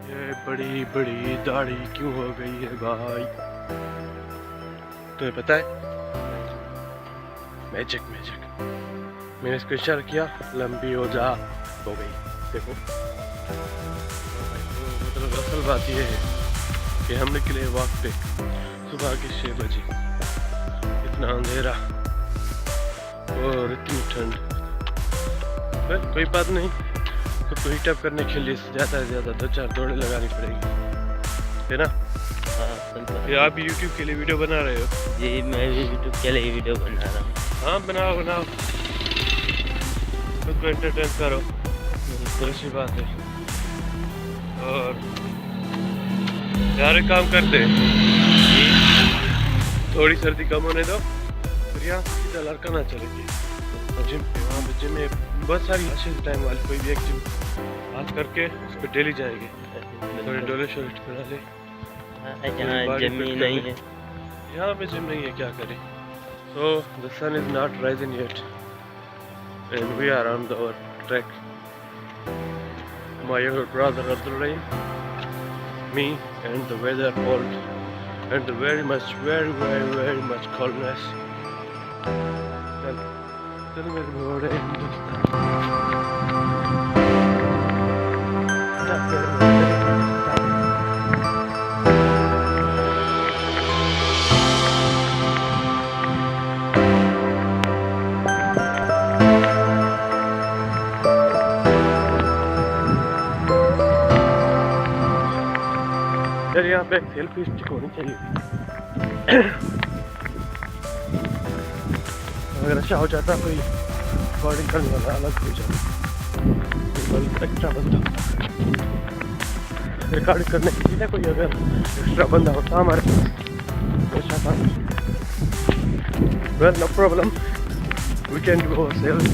ये बड़ी बड़ी दाढ़ी क्यों हो गई है भाई? तुम्हें पता है? Magic magic. मैंने इसको इशारा किया, लंबी हो जा, हो गई। देखो मतलब असल बात यह है कि हम निकले वॉक पे सुबह के 6 बजे, इतना अंधेरा और इतनी ठंड। पर कोई बात नहीं, खुद को हीटअप करने के लिए ज़्यादा से ज़्यादा 2-4 दौड़े लगानी पड़ेगी, है ना? हाँ, ये आप यूट्यूब के लिए वीडियो बना रहे हो? जी मैं भी यूट्यूब के लिए वीडियो बना रहा हूँ। हाँ बनाओ बनाओ, खुद को एंटरटेन करो, अच्छी बात है। और यार एक काम करते, थोड़ी सर्दी कम होने दो, फिर यहाँ सीधा लड़का चलेंगे जिम पे। वहाँ पे जिम में बहुत सारी अच्छे टाइम वाली कोई भी एक जिम हाथ करके उस पर डेली जाएंगे, थोड़े डोले शोले करा ले। यहाँ जमीन नहीं है, यहाँ पे जिम नहीं है, क्या करें? So the sun is not rising yet and we are on our trek. My younger brother Abdulrahim, me and the weather cold and the very much coldness. चल मेरे घोड़े यार यहाँ पे सेल्फी स्टिक होनी चाहिए। अगर अच्छा हो जाता कोई रिकॉर्डिंग करने वाला अलग हो जाता, एक्स्ट्रा बंदा रिकॉर्डिंग करने के लिए कोई अगर एक्स्ट्रा बंदा होता हमारे पास अच्छा था। Well no problem, we can do ourselves.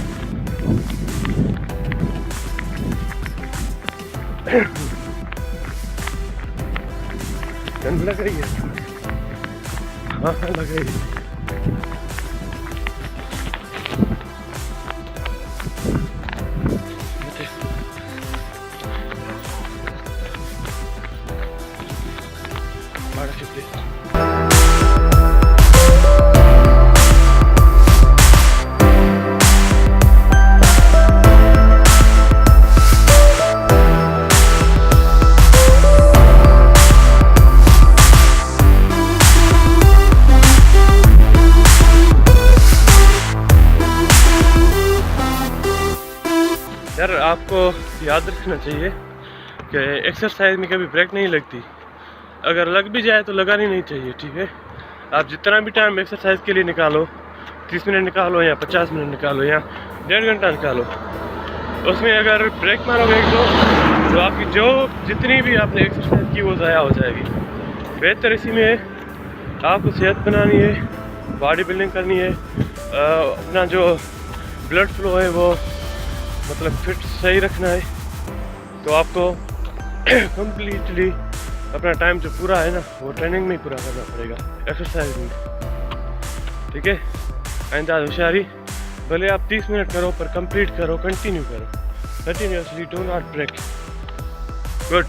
ठंड लग रही है? हाँ लग रही है। यार आपको याद रखना चाहिए कि एक्सरसाइज में कभी ब्रेक नहीं लगती, अगर लग भी जाए तो लगानी नहीं चाहिए, ठीक है? आप जितना भी टाइम एक्सरसाइज के लिए निकालो, 30 मिनट निकालो या 50 मिनट निकालो या 1.5 घंटा निकालो, उसमें अगर ब्रेक मारोगे तो आपकी जो जितनी भी आपने एक्सरसाइज की वो ज़ाया हो जाएगी। बेहतर इसी में है, आपको सेहत बनानी है, बॉडी बिल्डिंग करनी है, अपना जो ब्लड फ्लो है वो मतलब फिट सही रखना है, तो आपको कम्प्लीटली अपना टाइम जो पूरा है ना वो ट्रेनिंग में ही पूरा करना पड़ेगा, एक्सरसाइज में, ठीक है? आइंदा होशियारी, भले आप 30 मिनट करो पर कंप्लीट करो, कंटिन्यू करो, continuously, do not break. Good.